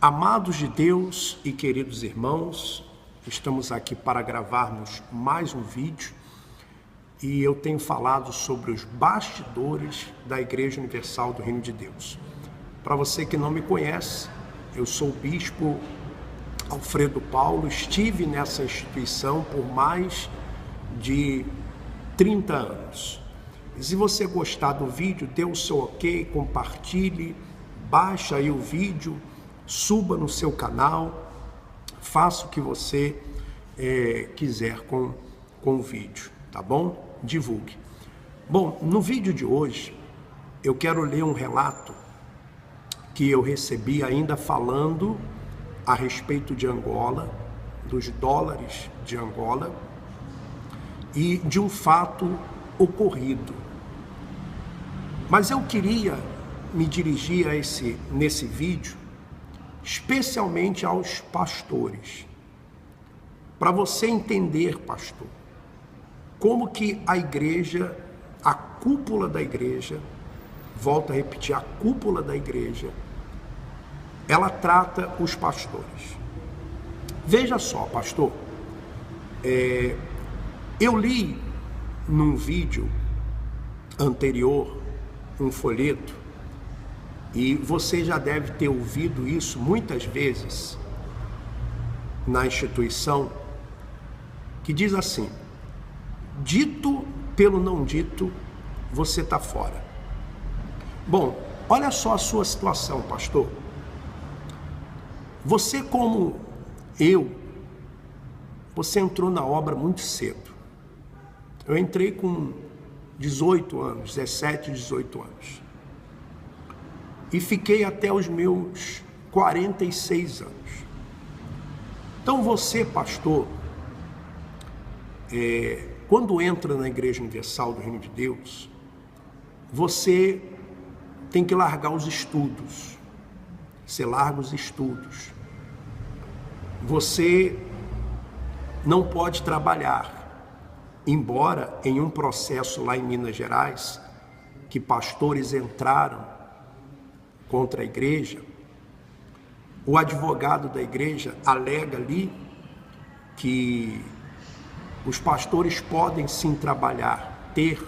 Amados de Deus e queridos irmãos, estamos aqui para gravarmos mais um vídeo e eu tenho falado sobre os bastidores da Igreja Universal do Reino de Deus. Para você que não me conhece, eu sou o Bispo Alfredo Paulo, estive nessa instituição por mais de 30 anos. E se você gostar do vídeo, dê o seu ok, compartilhe, baixa aí o vídeo, suba no seu canal, faça o que você quiser com o vídeo, tá bom? Divulgue. Bom, no vídeo de hoje, eu quero ler um relato que eu recebi ainda falando a respeito de Angola, dos dólares de Angola e de um fato ocorrido. Mas eu queria me dirigir nesse vídeo especialmente aos pastores, para você entender, pastor, como que a igreja, a cúpula da igreja, volto a repetir, a cúpula da igreja, ela trata os pastores. Veja só, pastor, eu li num vídeo anterior um folheto, e você já deve ter ouvido isso muitas vezes na instituição, que diz assim: dito pelo não dito, você está fora. Bom, olha só a sua situação, pastor. Você, como você entrou na obra muito cedo. Eu entrei com 18 anos, 17, 18 anos. E fiquei até os meus 46 anos. Então você, pastor, quando entra na Igreja Universal do Reino de Deus, você tem que largar os estudos. Você larga os estudos. Você não pode trabalhar, embora em um processo lá em Minas Gerais, que pastores entraram contra a igreja, o advogado da igreja alega ali que os pastores podem sim trabalhar, ter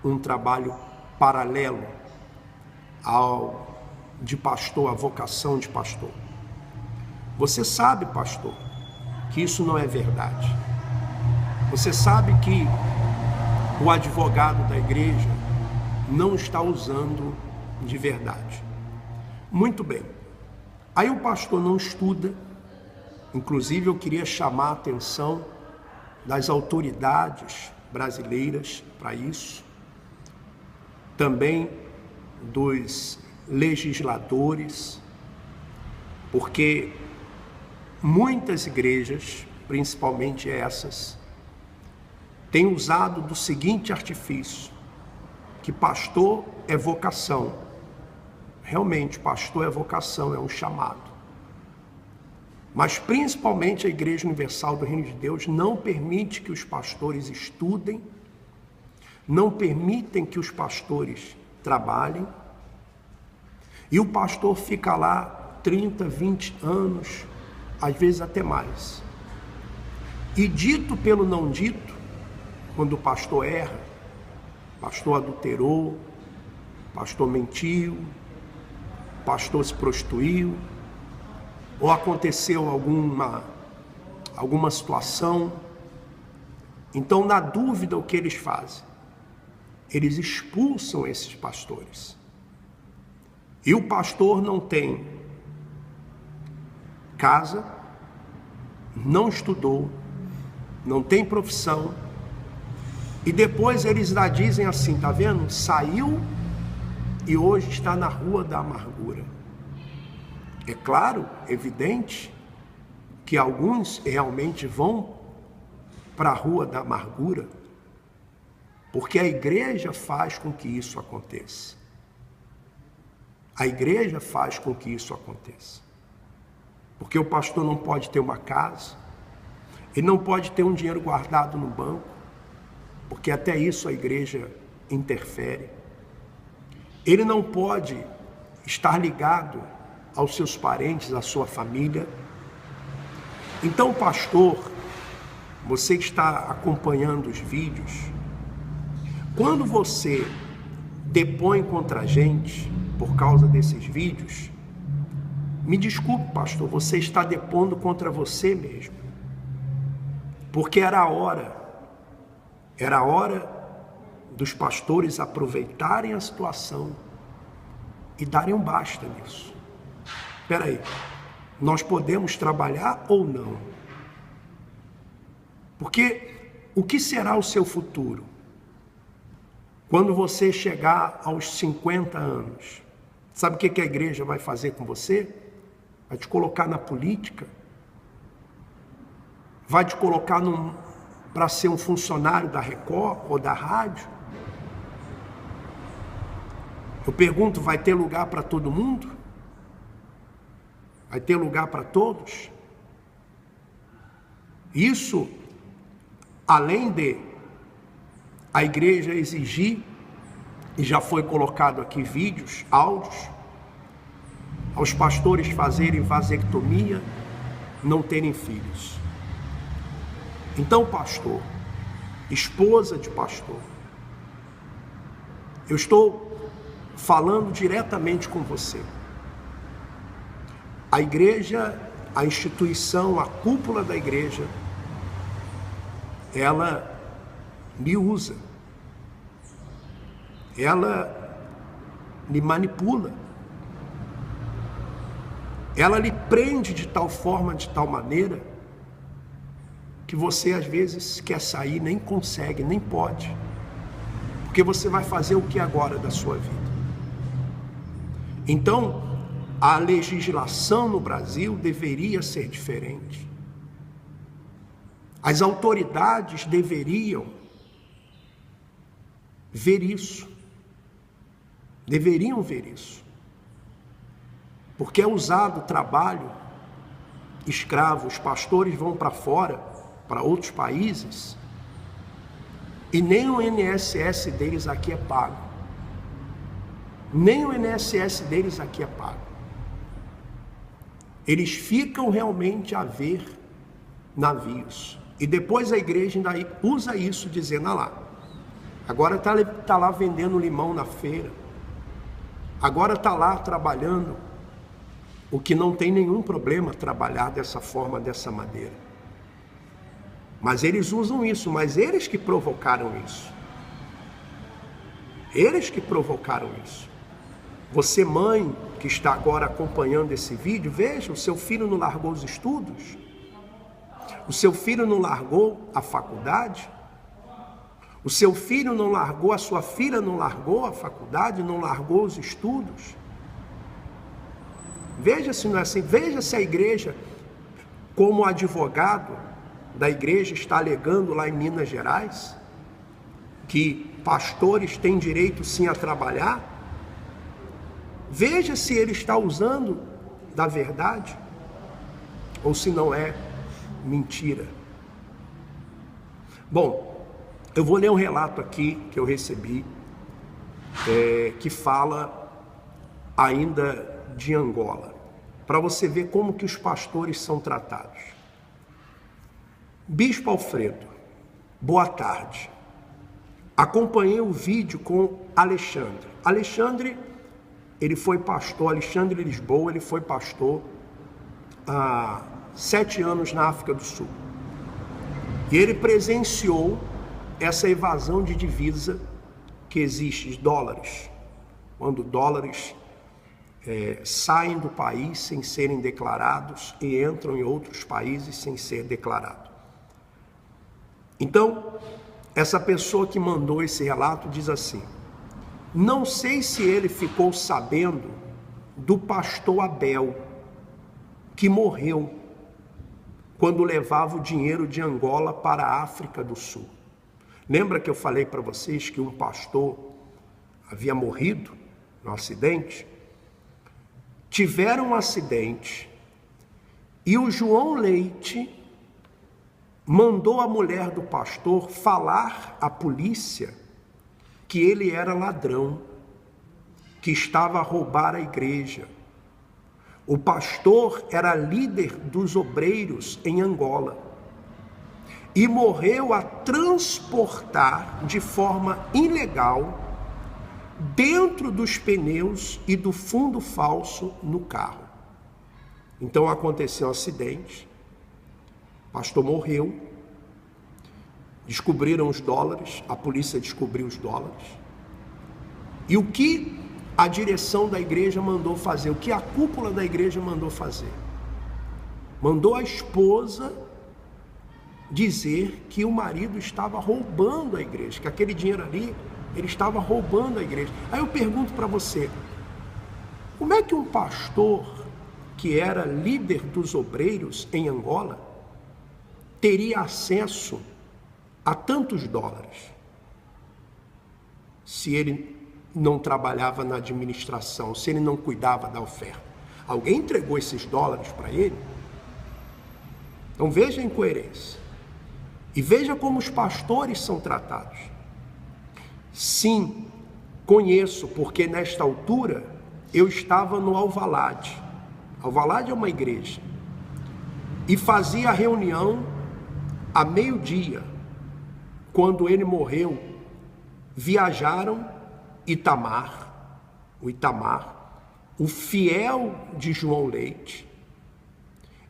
um trabalho paralelo de pastor, a vocação de pastor. Você sabe, pastor, que isso não é verdade. Você sabe que o advogado da igreja não está usando de verdade. Muito bem. Aí o pastor não estuda. Inclusive eu queria chamar a atenção das autoridades brasileiras para isso. Também dos legisladores, porque muitas igrejas, principalmente essas, têm usado do seguinte artifício, que pastor é vocação. Realmente, pastor é vocação, é um chamado. Mas principalmente a Igreja Universal do Reino de Deus não permite que os pastores estudem, não permitem que os pastores trabalhem, e o pastor fica lá 30, 20 anos, às vezes até mais. E dito pelo não dito, quando o pastor erra, pastor adulterou, pastor mentiu, pastor se prostituiu, ou aconteceu alguma situação, então na dúvida o que eles fazem? Eles expulsam esses pastores. E o pastor não tem casa, não estudou, não tem profissão, e depois eles lá dizem assim, tá vendo? Saiu e hoje está na rua da amargura. É claro, evidente, que alguns realmente vão para a rua da amargura, porque a igreja faz com que isso aconteça. A igreja faz com que isso aconteça. Porque o pastor não pode ter uma casa, ele não pode ter um dinheiro guardado no banco, porque até isso a igreja interfere. Ele não pode estar ligado aos seus parentes, à sua família. Então, pastor, você que está acompanhando os vídeos, quando você depõe contra a gente por causa desses vídeos, me desculpe, pastor, você está depondo contra você mesmo. Porque era a hora dos pastores aproveitarem a situação e darem um basta nisso. Espera aí, nós podemos trabalhar ou não? Porque o que será o seu futuro? Quando você chegar aos 50 anos, sabe o que a igreja vai fazer com você? Vai te colocar na política, vai te colocar para ser um funcionário da Record ou da rádio. Eu pergunto, vai ter lugar para todo mundo? Vai ter lugar para todos? Isso, além de a igreja exigir, e já foi colocado aqui vídeos, áudios, aos pastores fazerem vasectomia, não terem filhos. Então, pastor, esposa de pastor, eu estou falando diretamente com você. A igreja, a instituição, a cúpula da igreja, ela me usa, ela me manipula, ela lhe prende de tal forma, de tal maneira, que você às vezes quer sair, nem consegue, nem pode, porque você vai fazer o que agora da sua vida? Então, a legislação no Brasil deveria ser diferente. As autoridades deveriam ver isso. Deveriam ver isso. Porque é usado o trabalho escravo, os pastores vão para fora, para outros países, e nem o INSS deles aqui é pago. Nem o INSS deles aqui é pago. Eles ficam realmente a ver navios. E depois a igreja ainda usa isso, dizendo, lá, agora está lá vendendo limão na feira. Agora está lá trabalhando, o que não tem nenhum problema trabalhar dessa forma, dessa maneira. Mas eles usam isso, mas eles que provocaram isso. Eles que provocaram isso. Você, mãe, que está agora acompanhando esse vídeo, veja, o seu filho não largou os estudos? O seu filho não largou a faculdade? O seu filho não largou, a sua filha não largou a faculdade, não largou os estudos? Veja se não é assim, veja se a igreja, como advogado da igreja, está alegando lá em Minas Gerais, que pastores têm direito sim a trabalhar. Veja se ele está usando da verdade, ou se não é mentira. Bom, eu vou ler um relato aqui que eu recebi, que fala ainda de Angola, para você ver como que os pastores são tratados. Bispo Alfredo, boa tarde. Acompanhei o vídeo com Alexandre. Alexandre, ele foi pastor, Alexandre Lisboa, ele foi pastor há 7 anos na África do Sul. E ele presenciou essa evasão de divisa que existe, de dólares. Quando dólares saem do país sem serem declarados e entram em outros países sem ser declarado. Então, essa pessoa que mandou esse relato diz assim: não sei se ele ficou sabendo do pastor Abel, que morreu quando levava o dinheiro de Angola para a África do Sul. Lembra que eu falei para vocês que um pastor havia morrido no acidente? Tiveram um acidente e o João Leite mandou a mulher do pastor falar à polícia que ele era ladrão, que estava a roubar a igreja. O pastor era líder dos obreiros em Angola e morreu a transportar de forma ilegal dentro dos pneus e do fundo falso no carro. Então aconteceu um acidente, o pastor morreu, descobriram os dólares, a polícia descobriu os dólares. E o que a direção da igreja mandou fazer, o que a cúpula da igreja mandou fazer? Mandou a esposa dizer que o marido estava roubando a igreja, que aquele dinheiro ali, ele estava roubando a igreja. Aí eu pergunto para você, como é que um pastor que era líder dos obreiros em Angola teria acesso a tantos dólares se ele não trabalhava na administração, se ele não cuidava da oferta? Alguém entregou esses dólares para ele? Então veja a incoerência. E veja como os pastores são tratados. Sim, conheço, porque nesta altura eu estava no Alvalade. Alvalade é uma igreja. E fazia a reunião a meio-dia. Quando ele morreu, viajaram o Itamar, o fiel de João Leite,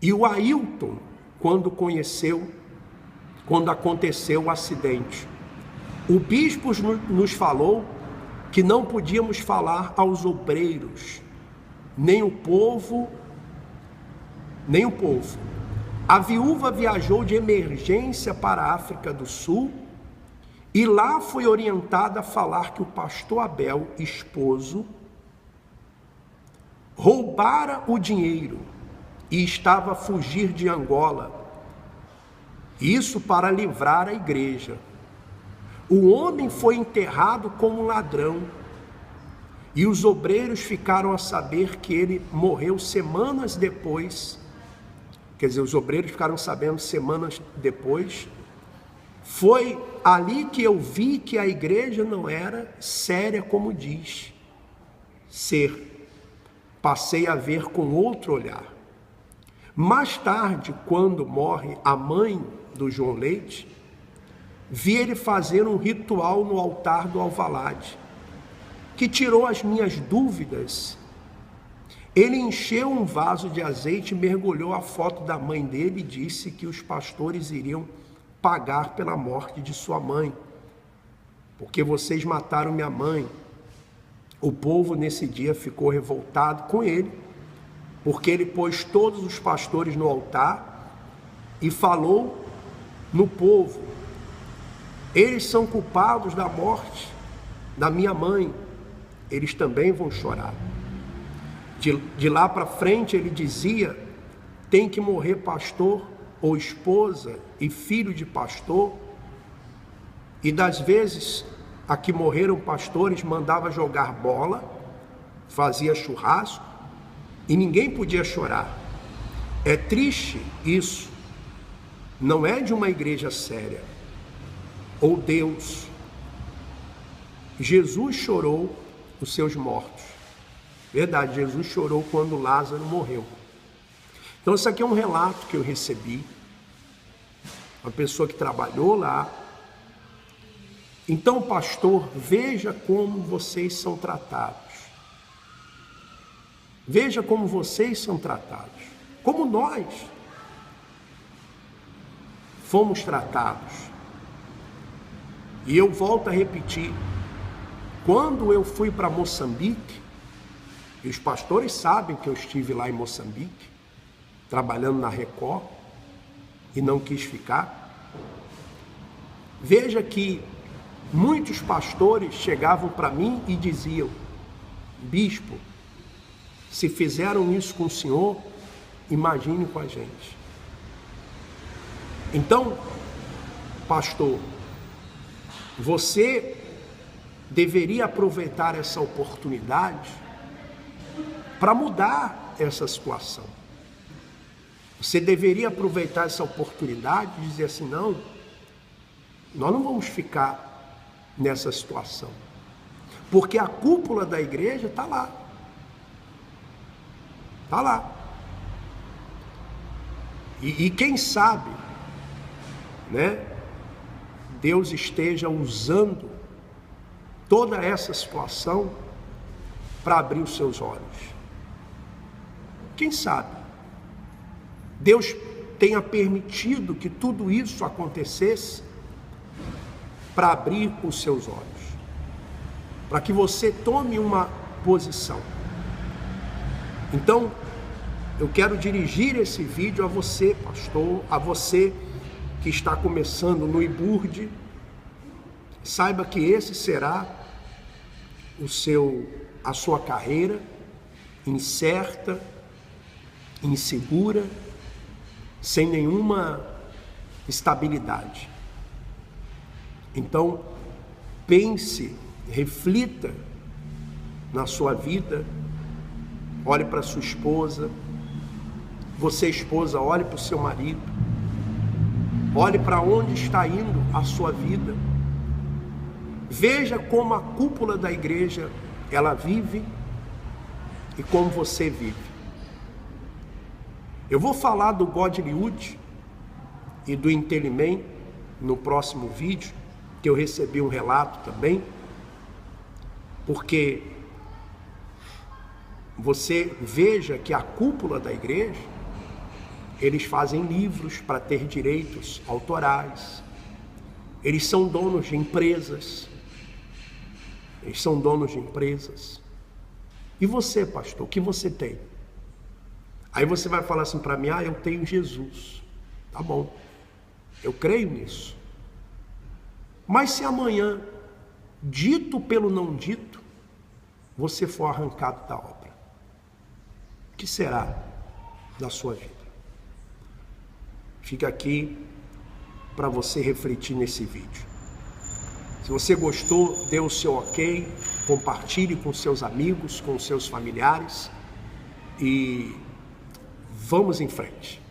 e o Ailton, quando aconteceu o acidente. O bispo nos falou que não podíamos falar aos obreiros, nem o povo. A viúva viajou de emergência para a África do Sul e lá foi orientada a falar que o pastor Abel, esposo, roubara o dinheiro e estava a fugir de Angola. Isso para livrar a igreja. O homem foi enterrado como ladrão e os obreiros ficaram a saber que ele morreu semanas depois. Quer dizer, os obreiros ficaram sabendo semanas depois. Foi ali que eu vi que a igreja não era séria como diz ser. Passei a ver com outro olhar. Mais tarde, quando morre a mãe do João Leite, vi ele fazer um ritual no altar do Alvalade, que tirou as minhas dúvidas. Ele encheu um vaso de azeite, mergulhou a foto da mãe dele e disse que os pastores iriam pagar pela morte de sua mãe, porque vocês mataram minha mãe. O povo nesse dia ficou revoltado com ele, porque ele pôs todos os pastores no altar e falou no povo: eles são culpados da morte da minha mãe, eles também vão chorar. De lá para frente ele dizia: tem que morrer pastor ou esposa e filho de pastor. E das vezes a que morreram pastores, mandava jogar bola, fazia churrasco e ninguém podia chorar. É triste isso. Não é de uma igreja séria. Ou Deus. Jesus chorou os seus mortos. Verdade, Jesus chorou quando Lázaro morreu. Então isso aqui é um relato que eu recebi. Uma pessoa que trabalhou lá. Então, pastor, veja como vocês são tratados. Veja como vocês são tratados. Como nós fomos tratados. E eu volto a repetir. Quando eu fui para Moçambique, e os pastores sabem que eu estive lá em Moçambique, trabalhando na Record, e não quis ficar. Veja que muitos pastores chegavam para mim e diziam: bispo, se fizeram isso com o senhor, imagine com a gente. Então, pastor, você deveria aproveitar essa oportunidade para mudar essa situação. Você deveria aproveitar essa oportunidade e dizer assim: não, nós não vamos ficar nessa situação, porque a cúpula da igreja está lá. Está lá. E quem sabe, né, Deus esteja usando toda essa situação para abrir os seus olhos. Quem sabe? Deus tenha permitido que tudo isso acontecesse para abrir os seus olhos, para que você tome uma posição. Então, eu quero dirigir esse vídeo a você, pastor, a você que está começando no IBURD. Saiba que esse será a sua carreira incerta, insegura, sem nenhuma estabilidade. Então, pense, reflita na sua vida, olhe para sua esposa, você esposa, olhe para o seu marido, olhe para onde está indo a sua vida, veja como a cúpula da igreja, ela vive e como você vive. Eu vou falar do Godlywood e do Intelliman no próximo vídeo, que eu recebi um relato também, porque você veja que a cúpula da igreja, eles fazem livros para ter direitos autorais, eles são donos de empresas, E você, pastor, o que você tem? Aí você vai falar assim para mim, eu tenho Jesus. Tá bom, eu creio nisso. Mas se amanhã, dito pelo não dito, você for arrancado da obra, o que será da sua vida? Fica aqui para você refletir nesse vídeo. Se você gostou, dê o seu ok, compartilhe com seus amigos, com seus familiares e vamos em frente.